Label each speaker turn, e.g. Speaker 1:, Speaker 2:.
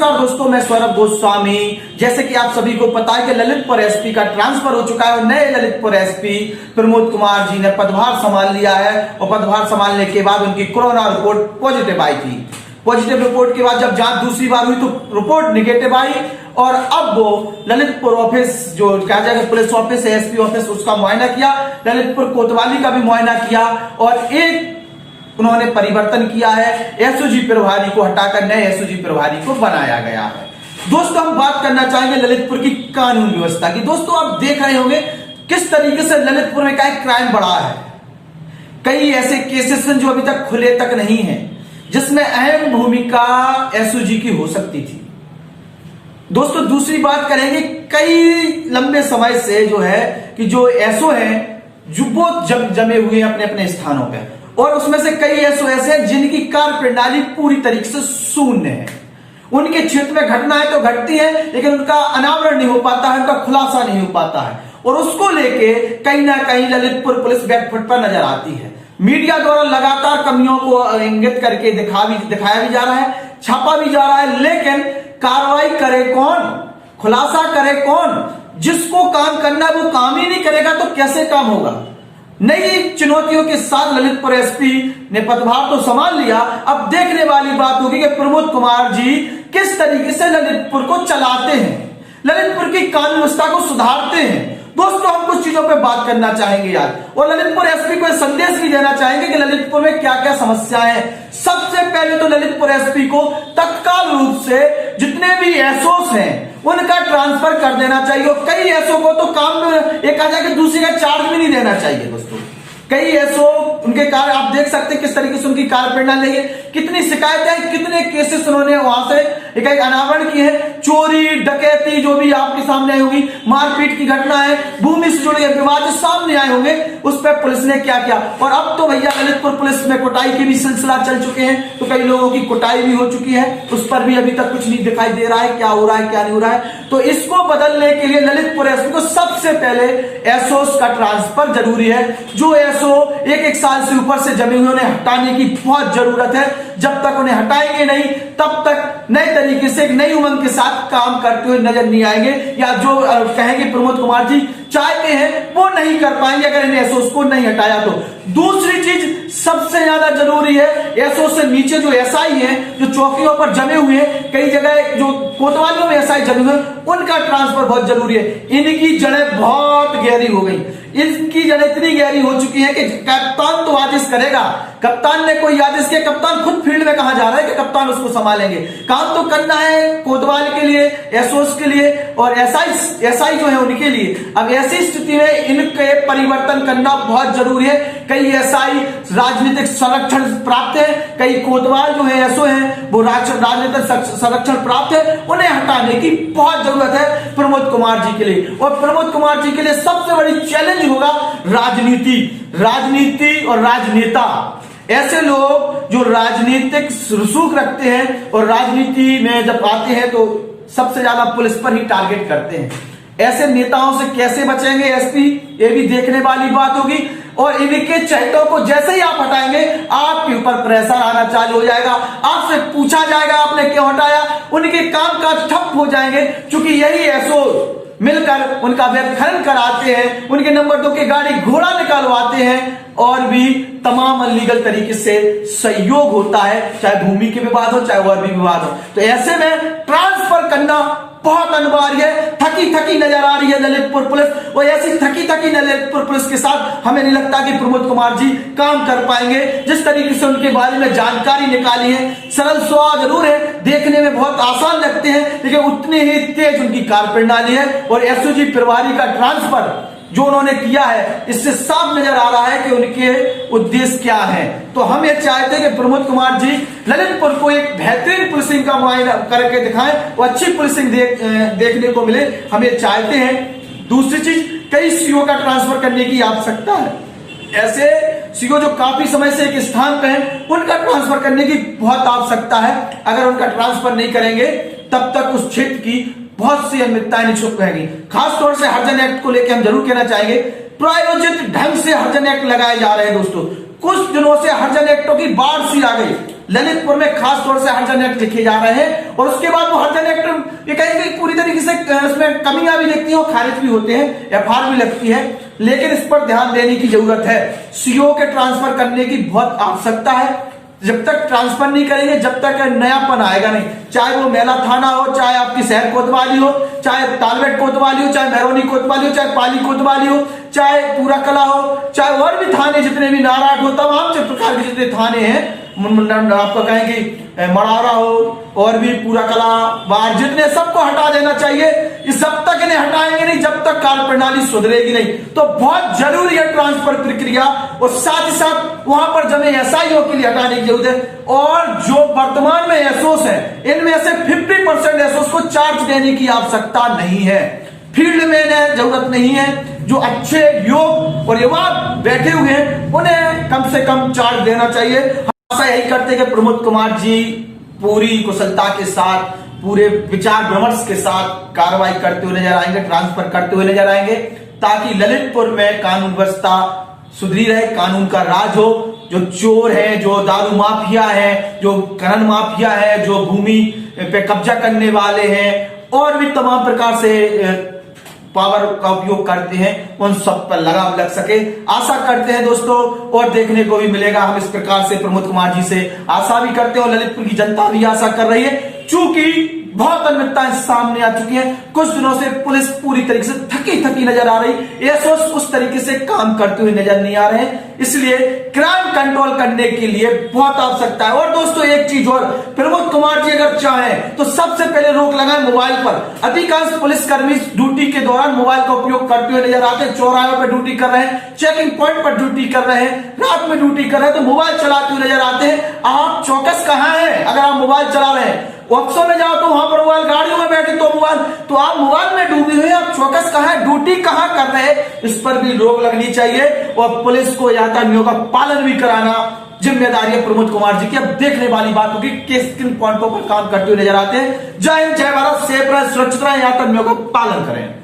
Speaker 1: नमस्कार दोस्तों, मैं सौरभ गोस्वामी। जैसे कि आप सभी को पता है कि ललितपुर एसपी का ट्रांसफर हो चुका है और नए ललितपुर एसपी प्रमोद कुमार जी ने पदभार संभाल लिया है और पदभार संभालने के बाद उनकी कोरोना रिपोर्ट पॉजिटिव आई थी। पॉजिटिव रिपोर्ट के बाद जब जांच दूसरी बार हुई तो रिपोर्ट निगेटिव आई और अब वो ललितपुर ऑफिस जो कहा जाएगा पुलिस ऑफिस है, एसपी ऑफिस, उसका मुआयना किया, ललितपुर कोतवाली का भी मुआयना किया और एक उन्होंने परिवर्तन किया है। एसओजी प्रभारी को हटाकर नए एसओजी प्रभारी को बनाया गया है। दोस्तों, हम बात करना चाहेंगे ललितपुर की कानून व्यवस्था की। दोस्तों, आप देख रहे होंगे किस तरीके से ललितपुर में क्या क्राइम बढ़ा है। कई ऐसे केसेस हैं जो अभी तक खुले तक नहीं है, जिसमें अहम भूमिका एसओजी की हो सकती थी। दोस्तों, दूसरी बात करेंगे, कई लंबे समय से जो है कि जो एसओ हैं जो बहुत जमे हुए हैं अपने अपने स्थानों पे, और उसमें से कई एसओ ऐसे हैं जिनकी कार्य प्रणाली पूरी तरीके से शून्य है। उनके क्षेत्र में घटनाएं तो घटती है लेकिन उनका अनावरण नहीं हो पाता है, उनका खुलासा नहीं हो पाता है और उसको लेके कहीं ना कहीं ललितपुर पुलिस बैकफुट पर नजर आती है। मीडिया द्वारा लगातार कमियों को इंगित करके दिखाया भी जा रहा है, छापा भी जा रहा है, लेकिन कार्रवाई करे कौन, खुलासा करे कौन? जिसको काम करना है वो काम ही नहीं करेगा तो कैसे काम होगा? नई चुनौतियों के साथ ललितपुर एसपी ने पदभार तो संभाल लिया। अब देखने वाली बात होगी कि प्रमोद कुमार जी किस तरीके से ललितपुर को चलाते हैं, ललितपुर की कानून व्यवस्था को सुधारते हैं। दोस्तों, हम कुछ चीजों पे बात करना चाहेंगे यार, और ललितपुर एसपी को संदेश भी देना चाहेंगे कि ललितपुर में क्या क्या समस्याएं हैं। सबसे पहले तो ललितपुर एसपी को तत्काल रूप से जितने भी एसओस हैं उनका ट्रांसफर कर देना चाहिए और कई एसओ को तो काम में एक आ जाके दूसरे का चार्ज भी नहीं देना चाहिए। दोस्तों, कई एसओ उनके कार्य आप देख सकते हैं किस तरीके से उनकी कार्य प्रणाली है, कितनी शिकायतें, कितने केसेस उन्होंने वहां से एक अनावरण की है। चोरी डकैती जो भी आपके सामने आई होगी, मारपीट की घटना है, भूमि से जुड़े विवाद सामने आए होंगे, उस पर पुलिस ने क्या किया। और अब तो भैया ललितपुर पुलिस में कुटाई के भी सिलसिला चल चुके हैं, तो कई लोगों की कुटाई भी हो चुकी है, उस पर भी अभी तक कुछ नहीं दिखाई दे रहा है, क्या हो रहा है क्या नहीं हो रहा है। तो इसको बदलने के लिए ललितपुर एसपी को सबसे पहले एसओस का ट्रांसफर जरूरी है। जो एसओ एक साल से ऊपर से जमे हुए उन्हें हटाने की बहुत जरूरत है। जब तक उन्हें हटाएंगे नहीं तब तक नए तरीके से एक नई उमंग के साथ काम करते हुए नजर नहीं आएंगे, या जो कहेंगे प्रमोद कुमार जी चाहते हैं वो नहीं कर पाएंगे अगर इन एसओ को नहीं हटाया तो। दूसरी चीज सबसे ज्यादा जरूरी है, एसओ से नीचे जो एसआई है जो चौकियों पर जमे हुए हैं, कई जगह जो कोतवालियों में एसआई जमे हुए हैं, उनका ट्रांसफर बहुत जरूरी है। इनकी जड़ें बहुत गहरी हो गई, इनकी जड़ें इतनी गहरी हो चुकी है कि कप्तान तो आदेश करेगा, कप्तान ने कोई आदेश किया, कप्तान खुद फील्ड में कहा जा रहा है कि कप्तान उसको संभालेंगे। काम तो करना है कोतवाल के लिए, एसओस के लिए और एसआई जो है उनके लिए। अब ऐसी स्थिति में इनके परिवर्तन करना बहुत जरूरी है। कई एसआई राजनीतिक संरक्षण प्राप्त है, कई कोतवाल जो है एसओ है वो राजनीतिक संरक्षण प्राप्त है, उन्हें हटाने की बहुत जरूरत है प्रमोद कुमार जी के लिए। और प्रमोद कुमार जी के लिए सबसे बड़ी चैलेंज होगा राजनीति और राजनेता। ऐसे लोग जो राजनीतिक रसूख रखते हैं और राजनीति में जब आते हैं तो सबसे ज्यादा पुलिस पर ही टारगेट करते हैं। ऐसे नेताओं से कैसे बचेंगे एसपी, ये भी देखने वाली बात होगी। और इनके चहेतों को जैसे ही आप हटाएंगे आपके ऊपर प्रेशर आना चालू हो जाएगा, आपसे पूछा जाएगा आपने क्यों हटाया, उनके कामकाज ठप हो जाएंगे, क्योंकि यही एसओ मिलकर उनका व्यवखरण कराते हैं, उनके नंबर 2 की गाड़ी घोड़ा निकालवाते हैं और भी तमाम अनलीगल तरीके से सहयोग होता है, चाहे भूमि के विवाद हो चाहे और भी विवाद हो। तो ऐसे में ट्रांसफर करना बहुत अनिवार्य है। थकी नजर आ रही है ललितपुर पुलिस और ऐसी थकी ललितपुर पुलिस के साथ हमें नहीं लगता कि प्रमोद कुमार जी काम कर पाएंगे। जिस तरीके से उनके बारे में जानकारी निकाली है, सरल स्वभाव जरूर है, देखने में बहुत आसान लगते हैं, लेकिन उतनी ही तेज उनकी कार्य प्रणाली है। और एसओजी प्रभारी का ट्रांसफर जो उन्होंने किया है, इससे साफ नजर आ रहा है कि उनके उद्देश्य क्या है। तो हम ये चाहते हैं कि प्रमोद कुमार जी ललितपुर को एक बेहतरीन पुलिसिंग का मुआयना करके दिखाएं और अच्छी पुलिसिंग देखने को मिले, हम ये चाहते हैं। दूसरी चीज, कई सीओ का ट्रांसफर करने की आवश्यकता है। ऐसे सीओ जो काफी समय से एक स्थान पे हैं, उनका ट्रांसफर करने की बहुत आवश्यकता है। अगर उनका ट्रांसफर नहीं करेंगे तब तक उस क्षेत्र की बहुत सी अनियमितताएं निछुप रहेंगी। खासतौर से हरिजन एक्ट को लेकर हम जरूर कहना चाहेंगे, प्रायोजित ढंग से हरिजन एक्ट लगाए जा रहे हैं। दोस्तों, कुछ दिनों से हरिजन एक्टों की बाढ़ सी आ गई। ललितपुर में खास तौर से हर्जन एक्ट लिखे जा रहे हैं और उसके बाद वो हर्जन एक्ट ये कहीं कहीं पूरी तरीके से उसमें कमियां भी दिखती हैं और खारिज भी होते हैं, एफआईआर भी लगती है, लेकिन इस पर ध्यान देने की जरूरत है। सीओ के ट्रांसफर करने की बहुत आवश्यकता है। जब तक ट्रांसफर नहीं करेंगे जब तक नयापन आएगा नहीं, चाहे वो मेला थाना हो, चाहे आपकी शहर कोतवाली हो, चाहे तालबेट कोतवाली हो, चाहे महरौनी कोतवाली हो, चाहे पाली कोतवाली हो, चाहे पूरा कला हो, चाहे और भी थाने जितने भी नारायण हो, तमाम प्रकार के जितने थाने हैं, आपको कहें कि मड़ावरा हो और भी पूरा कला बार जितने, सबको हटा देना चाहिए। इस जब तक इन्हें हटाएंगे नहीं जब तक कार्य प्रणाली सुधरेगी नहीं। तो बहुत जरूरी है ट्रांसफर प्रक्रिया और साथ ही साथ वहां पर जमे एसआईओ के लिए हटाने की जरूरत है। और जो वर्तमान में एसओस है इनमें से 50% एसओस को चार्ज देने की आवश्यकता नहीं है, फील्ड में इन्हें जरूरत नहीं है। जो अच्छे योग और युवा बैठे हुए हैं उन्हें कम से कम चार्ज देना चाहिए। आशा यही करते हैं कि प्रमोद कुमार जी पूरी कुशलता के साथ, पूरे विचार विमर्श के साथ कार्रवाई करते हुए नजर आएंगे, ट्रांसफर करते हुए नजर आएंगे, ताकि ललितपुर में कानून व्यवस्था सुधरी रहे, कानून का राज हो। जो चोर है, जो दारू माफिया है, जो खनन माफिया है, जो भूमि पे कब्जा करने वाले हैं और भी तमाम प्रकार से पावर का उपयोग करते हैं, उन सब पर लगाम लग सके। आशा करते हैं दोस्तों, और देखने को भी मिलेगा। हम इस प्रकार से प्रमोद कुमार जी से आशा भी करते हैं और ललितपुर की जनता भी आशा कर रही है। चूंकि बहुत अनियमितताएं सामने आ चुकी हैं, कुछ दिनों से पुलिस पूरी तरीके से थकी नजर आ रही, एसओस उस तरीके से काम करते हुए नजर नहीं आ रहे हैं, इसलिए क्राइम कंट्रोल करने के लिए बहुत आवश्यकता है। और दोस्तों एक चीज और, प्रमोद कुमार जी अगर चाहें तो सबसे पहले रोक लगाएं मोबाइल पर। अधिकांश पुलिसकर्मी ड्यूटी के दौरान मोबाइल का उपयोग करते हुए नजर आते हैं, चौराहों पर ड्यूटी कर रहे हैं, चेकिंग पॉइंट पर ड्यूटी कर रहे हैं, रात में ड्यूटी कर रहे हैं, तो मोबाइल चलाते हुए नजर आते हैं। आप चौकस कहां हैं? अगर आप मोबाइल चला रहे हैं, ऑफिसों में जाओ तो वहां पर मोबाइल, गाड़ियों में बैठे तो मोबाइल, तो आप मोबाइल में डूबे हुए, आप चौकस कहां है, ड्यूटी कहां कर रहे हैं, इस पर भी रोक लगनी चाहिए। और पुलिस को यातायात नियमों का पालन भी कराना जिम्मेदारी है प्रमोद कुमार जी की। अब देखने वाली बात होगी किस किन पॉइंटों पर काम करते हुए नजर आते हैं। जय हिंद, जय भारत, सेफ रहे, सुरक्षित रहे, यातायात नियमों का पालन करें।